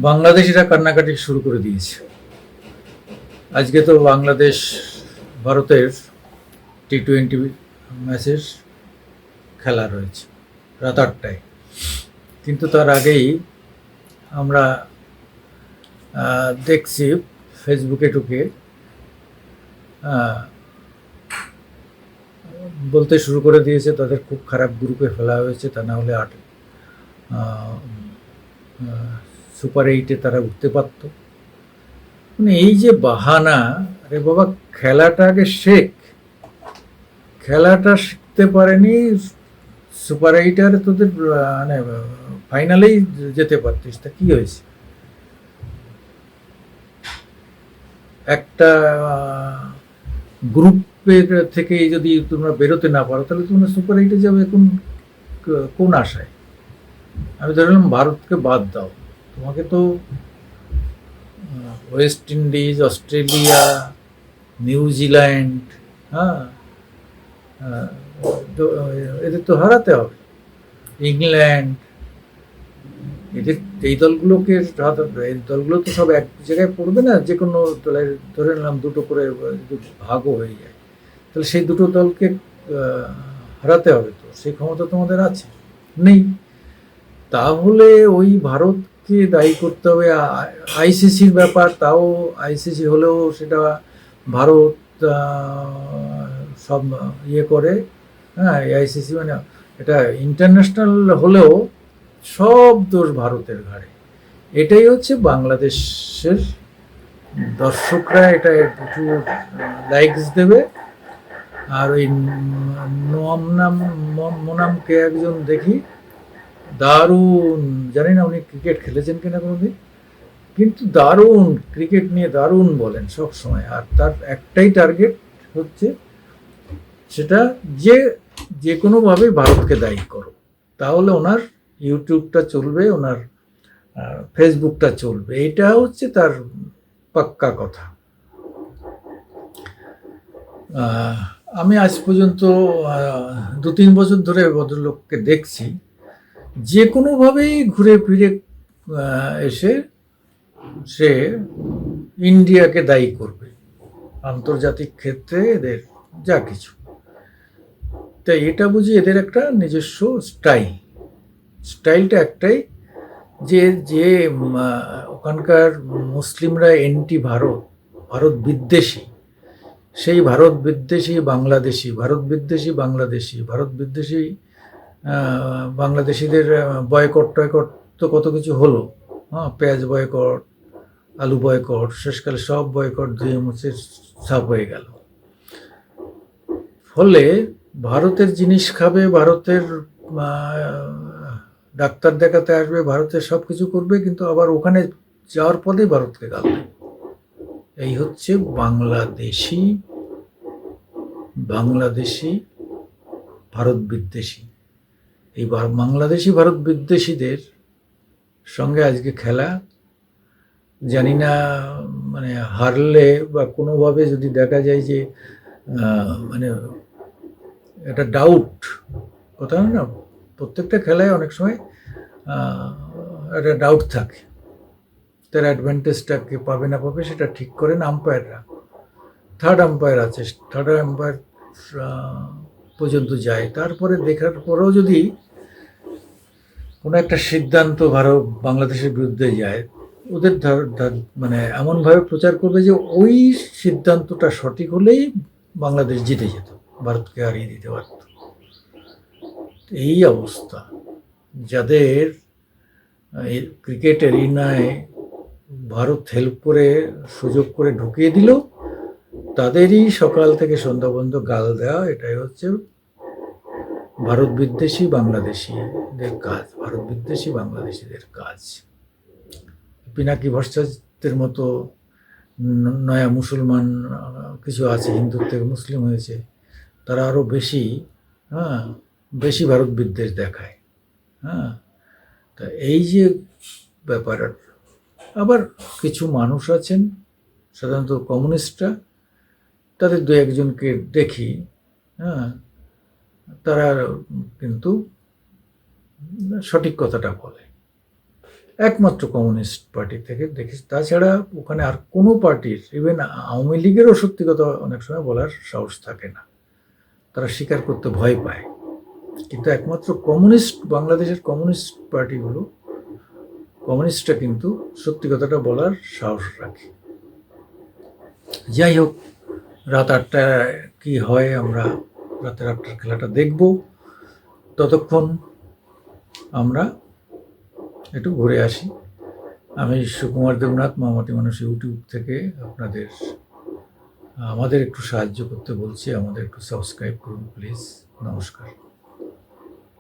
বাংলাদেশিরা কান্নাকাটি শুরু করে দিয়েছে। আজকে তো বাংলাদেশ ভারতের টি-20 ম্যাচের খেলা রয়েছে রাত 8টায়, কিন্তু তার আগেই আমরা দেখছি ফেসবুকে ঢুকে বলতে শুরু করে দিয়েছে তাদের খুব খারাপ গ্রুপে ফেলা হয়েছে, তা না হলে সুপার 8-এ তারা উঠতে পারত। মানে এই যে বাহানা, আরে বাবা খেলাটা আগে শেখ, খেলাটা শিখতে পারেনি, সুপার 8 আর তোদের মানে ফাইনালেই যেতে পারতিস, তা কি হয়েছে? একটা গ্রুপের থেকে যদি তোমরা বেরোতে না পারো তাহলে তোমরা সুপার 8-এ যাবে কোন আশায়? আমি ধরলাম ভারতকে বাদ দাও, তোমাকে তো ওয়েস্ট ইন্ডিজ, অস্ট্রেলিয়া, নিউজিল্যান্ড, হ্যাঁ, এদের তো হারাতে হবে, ইংল্যান্ড, এদের এই দলগুলোকে এই দলগুলো তো সব এক জায়গায় পড়বে না, যে কোনো দলের ধরে নিলাম দুটো করে ভাগও হয়ে যায়, তাহলে সেই দুটো দলকে হারাতে হবে, তো সেই ক্ষমতা তোমাদের আছে? নেই। তাহলে ওই ভারতকে দায়ী করতে হবে। আইসিসির ব্যাপার, তাও আইসিসি হলেও সেটা ভারত সব ইয়ে করে, হ্যাঁ, আইসিসি মানে এটা ইন্টারন্যাশনাল হলেও সব দোষ ভারতের ঘাড়ে। এটাই হচ্ছে বাংলাদেশের দর্শকরা এটা একটু লাইকস দেবে। আর ওই মোনামকে একজন দেখি, দারুণ, জানি না উনি ক্রিকেট খেলেছেন কিনা কোনোদিন, কিন্তু দারুণ ক্রিকেট নিয়ে দারুণ বলেন সব সময়। আর তার একটাই টার্গেট হচ্ছে সেটা যে কোনোভাবেই ভারতকে দায়ী করো, তাহলে ওনার ইউটিউবটা চলবে, ওনার ফেসবুকটা চলবে, এটা হচ্ছে তার পাক্কা কথা। আমি আজ পর্যন্ত 2-3 বছর ধরে ভদ্রলোককে দেখছি, যে কোনোভাবেই ঘুরে ফিরে এসে সে ইন্ডিয়াকে দায়ী করবে আন্তর্জাতিক ক্ষেত্রে এদের যা কিছু। তাই এটা বুঝি এদের একটা নিজস্ব স্টাইলটা একটাই, যে যে ওখানকার মুসলিমরা এন্টি ভারত, ভারত বিদ্বেষী, সেই ভারত বিদ্বেষী বাংলাদেশি, ভারত বিদ্বেষী বাংলাদেশি, ভারত বিদ্বেষী বাংলাদেশিদের বয়কট টয়কট তো কত কিছু হলো, হ্যাঁ, পেঁয়াজ বয়কট, আলু বয়কট, শেষকালে সব বয়কট ধুয়ে মুছে সাফ হয়ে গেল। ফলে ভারতের জিনিস খাবে, ভারতের ডাক্তার দেখাতে আসবে, ভারতের সব কিছু করবে, কিন্তু আবার ওখানে যাওয়ার পথে ভারতকে গালবে। এই হচ্ছে বাংলাদেশি ভারত বিদ্বেষী। এই বাংলাদেশি ভারত বিদ্বেষীদের সঙ্গে আজকে খেলা, জানি না মানে হারলে বা কোনোভাবে যদি দেখা যায় যে মানে একটা ডাউট, কথা না, প্রত্যেকটা খেলায় অনেক সময় একটা ডাউট থাকে, তার অ্যাডভান্টেজটাকে পাবে না পাবে সেটা ঠিক করেন আম্পায়াররা। থার্ড আম্পায়ার আছে, থার্ড আম্পায়ার পর্যন্ত যায়, তারপরে দেখার পরেও যদি কোনো একটা সিদ্ধান্ত বাংলাদেশের বিরুদ্ধে যায়, ওদের মানে এমনভাবে প্রচার করবে যে ওই সিদ্ধান্তটা সঠিক হলেই বাংলাদেশ জিতে যেত, ভারতকে হারিয়ে দিতে পারত। এই অবস্থা, যাদের ক্রিকেট এরিনায় ভারত হেল্প করে সুযোগ করে ঢুকিয়ে দিল, তাদেরই সকাল থেকে সন্ধ্যা পর্যন্ত গাল দেওয়া, এটাই হচ্ছে ভারত বিদ্বেষী বাংলাদেশিদের কাজ, ভারত বিদ্বেষী বাংলাদেশিদের কাজ। পিনাকি ভট্টাচার্যের মতো নয়া মুসলমান কিছু আছে, হিন্দুর থেকে মুসলিম হয়েছে, তারা আরও বেশি ভারত বিদ্বেষ দেখায়। হ্যাঁ, তা এই যে ব্যাপার। আবার কিছু মানুষ আছেন, সাধারণত কমিউনিস্টরা, তাদের 2-1জনকে দেখি, হ্যাঁ, তারা কিন্তু সঠিক কথাটা বলে। একমাত্র কমিউনিস্ট পার্টি থেকে দেখি। তাছাড়া ওখানে আর কোনো পার্টির, ইভেন আওয়ামী লীগেরও সত্যি কথা অনেক সময় বলার সাহস থাকে না, তারা স্বীকার করতে ভয় পায়। কিন্তু একমাত্র কমিউনিস্ট, বাংলাদেশের কমিউনিস্ট পার্টিগুলো, কমিউনিস্টরা কিন্তু সত্যি কথাটা বলার সাহস রাখে। যাই হোক, রাত 8টায় কি হয় আমরা রাতের 8টার খেলাটা দেখব। ততক্ষণ আমরা একটু ঘুরে আসি। আমি সুকুমার দেবনাথ, মহামতি মানুষ ইউটিউব থেকে আমাদের একটু সাহায্য করতে বলছি, আমাদের একটু সাবস্ক্রাইব করুন প্লিজ। নমস্কার।